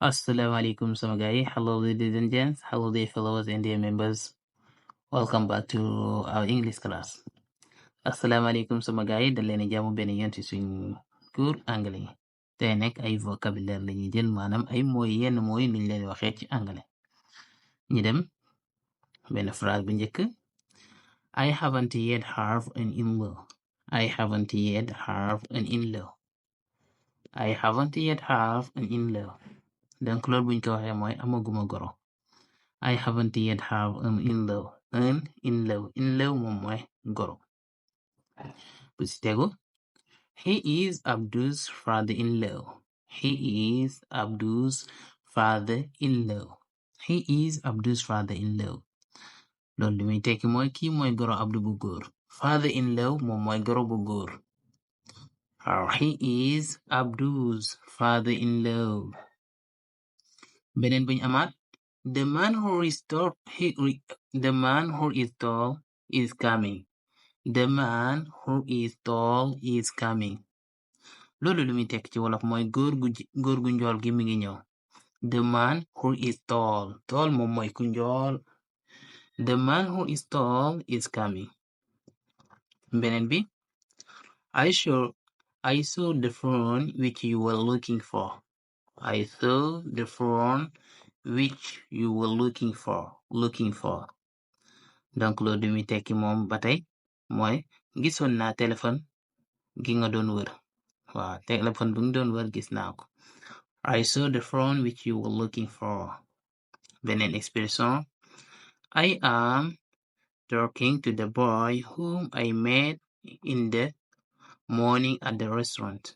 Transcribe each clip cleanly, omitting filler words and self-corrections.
Assalamualaikum sama guys. Hello ladies and gents. Hello dear followers and dear members. Welcome back to our English class. Assalamualaikum sama guys. Dal leen jàmm benn yoon ci suñ cours anglais. Tey nekk ay vocabulaire la ñuy jël maanaam ay mooy yenn mooy luñ leen waxee ci anglais. Ñu dem benn phrase bu njëkk. I haven't yet have an in-law. I haven't yet have an in-law. I haven't yet have an in-law. Donc loolu buñ ko waxee mooy amaguma goro. I haven't yet have an in-law. An in-law. In-law moom mooy goro. Bu ci tegu. He is Abdu's father-in-law. He is Abdu's father-in-law. He is Abdu's father-in-law. Loolu li muy tekki mooy kii mooy goro Abdu bu góor. Father-in-law moom mooy goro bu góor. He is Abdu's father-in-law. Beneen buñ amaat. The man who is tall is coming. The man who is tall is coming. Loolu lu muy tekk ci wolof mooy góor gu njool gi mi ngi ñëw. The man who is tall. Tall moom mooy ku njool. The man who is tall is coming. Beneen bi. I saw the phone which you were looking for. I saw the phone which you were looking for. Donc loolu lu muy tekki moom ba tey mooy gisoon naa téléphone gi nga doon wër. Waaw téléphone bu nga doon wër gis naa ko. I saw the phone which you were looking for. Beneen expression. I am talking to the boy whom I met in the morning at the restaurant.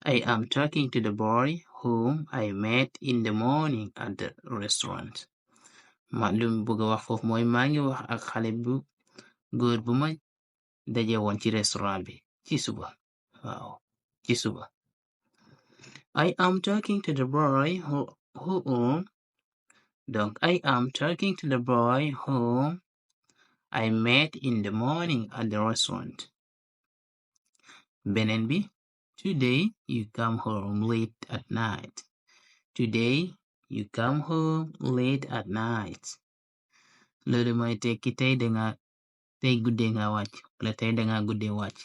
I am talking to the boy whom I met in the morning at the restaurant. Lu mu bëgg a wax foofu mooy maa ngi wax ak xale bu góor bu ma daje woon ci restaurant bi ci suba. Waaw ci suba. I am talking to the boy whom donc I am talking to the boy whom I met in the morning at the restaurant. Beneen bi. Today you come home late at night. Today you come home late at night. Loolu mooy tekki tey guddee nga wàcc wala tey danga guddee wàcc.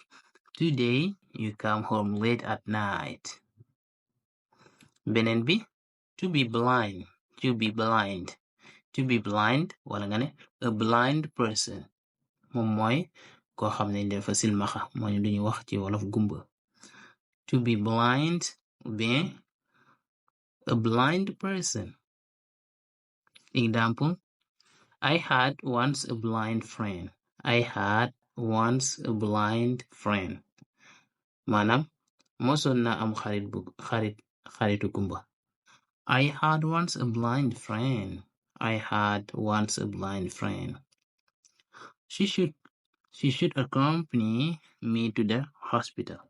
Today you come home late at night. Beneen bi. To be blind. To be blind wala nga ne a blind person moom mooy koo xam ne dafa silmaxa mooy lu ñuy wax ci wolof gumba. To be blind ou bien a blind person. Example. I had once a blind friend. I had once a blind friend. Maanaam mosoon na am xaritu gumba. I had once a blind friend. I had once a blind friend. She should accompany me to the hospital.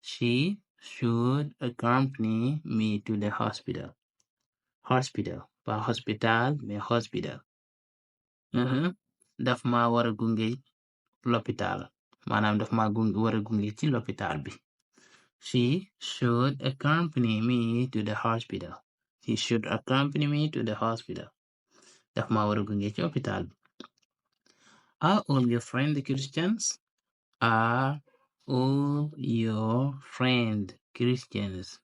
She should accompany me to the hospital. Hospital. Pas hospital, mais hospital. Daf ma wara gunge l'hôpital. Maanaam daf ma wara gunge ci l'hôpital bi. She should accompany me to the hospital. She should accompany me to the hospital. Daf ma wara gunge ci hôpital bi. Are all your friends Christians? Are all your friends Christians?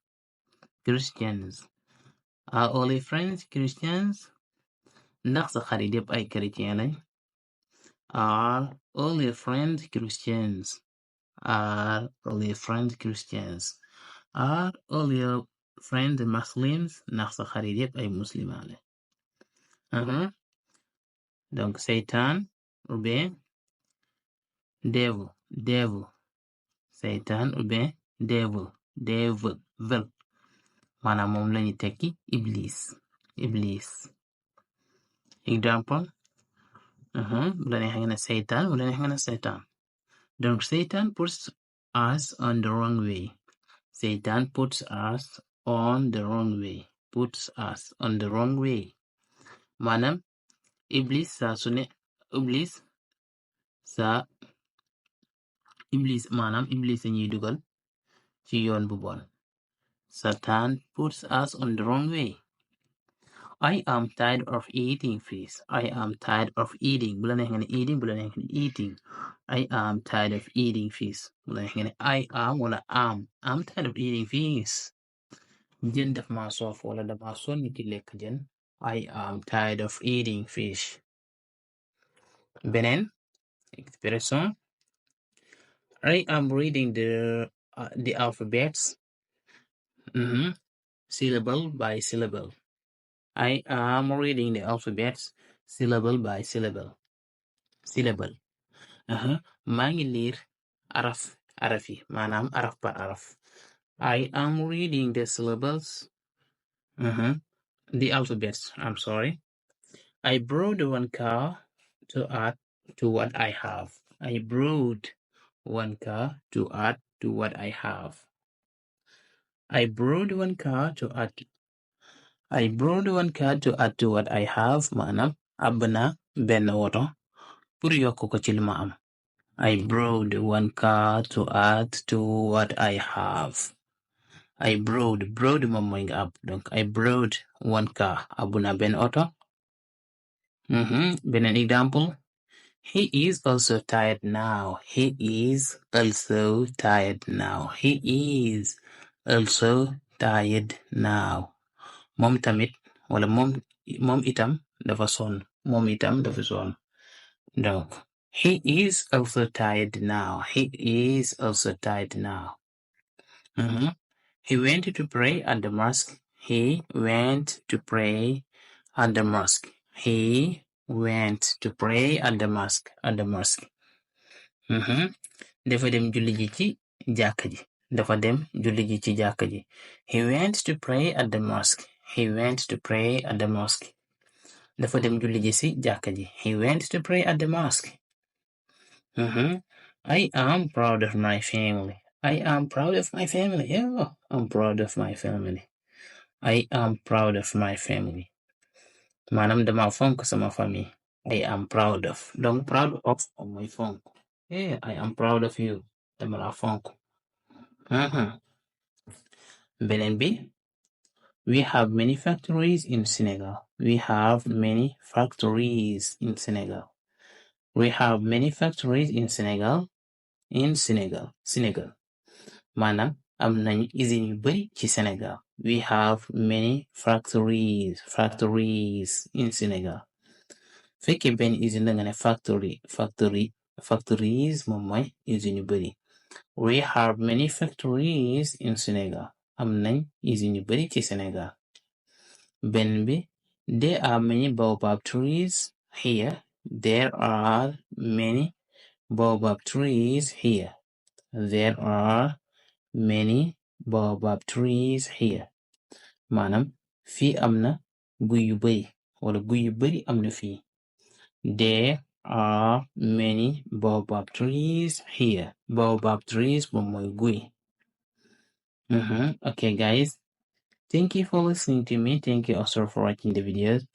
Are all your friends Christians? Ndax sa xarit yépp ay chrétien lañ? Are all your friends Christians? Are all your friends Christians? Are all your friends Muslims? Ndax sa xarit yépp ay musulman lañ? Donc Satan ou bien devil. Satan ou bien devil. Maanaam moom lañu tekki iblis. Example. Bu la neexee nga ne Satan, bu la neexee nga ne Satan. Donc Satan puts us on the wrong way. Satan puts us on the wrong way. Maanaam iblis saa su ne iblis maanaam iblis lañuy dugal ci yoon bu bon. Satan puts us on the wrong way. I am tired of eating fish. I am tired of eating. Bu la neexee nga ne eating, bu la neexee nga ne eating. I am tired of eating fish. Bu la neexee nga ne I am wala am. I'm tired of eating fish. Jën daf ma soof wala dama sonn ci lekk jën. I am tired of eating fish. Beneen expression. I am reading the alphabets syllable by syllable. I am reading the alphabets syllable by syllable. Syllable. Maa ngi liir araf yi maanaam araf par araf. I am reading the syllables. The alphabets, I'm sorry. I borrowed one car to add to what I have. I borrowed one car to add to what I have. I borrowed one car to add to what I have maanaam àbb naa benn woto pour yokk ko ci li ma am. I borrowed one car to add to what I have. I borrowed moom mooy nga àbb donc I borrowed one car àbb naa benn oto. Beneen example. He is also tired now. He is also tired now. He is also tired now. Moom tamit wala moom itam dafa sonn. Moom itam dafa sonn. Donc, he is also tired now. He is also tired now. He went to pray at the mosque. He went to pray at the mosque. He went to pray at the mosque. Dafa dem julli ji ci jàkka ji. Dafa dem julli ji ci jàkka ji. He went to pray at the mosque. He went to pray at the mosque. Dafa dem julli ji ci jàkka ji. He went to pray at the mosque. I am proud of my family. I am proud of my family. Yeah, I'm proud of my family. I am proud of my family. Maanaam dama fonk sama famille. I am proud of. Donc proud of mooy fonk. Yeah, I am proud of you. Dama la fonk. Beneen bi. We have many factories in Senegal. We have many factories in Senegal. We have many factories in Senegal. Senegal. Maanaam am nañu usine yu bari ci Senegal. We have many factories in Senegal. Fekkee benn usine la nga ne factories moom mooy usine yu bari. We have many factories in Senegal. Am nañ usine yu bari ci Senegal. Benn bi. There are many baobab trees here. There are many baobab trees here. There are many baobab trees here. Maanaam fii am na guy yu bari wala guy yu bari am na fii. There are many baobab trees here. Baobab trees moom mooy guy. Okay, guys. Thank you for listening to me. Thank you also for watching the videos.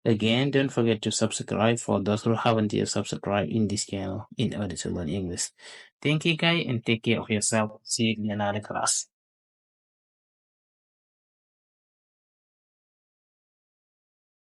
Again, don't forget to subscribe for those who haven't yet subscribed in this channel in order to learn English. Thank you, guys, and take care of yourself. See you in another class.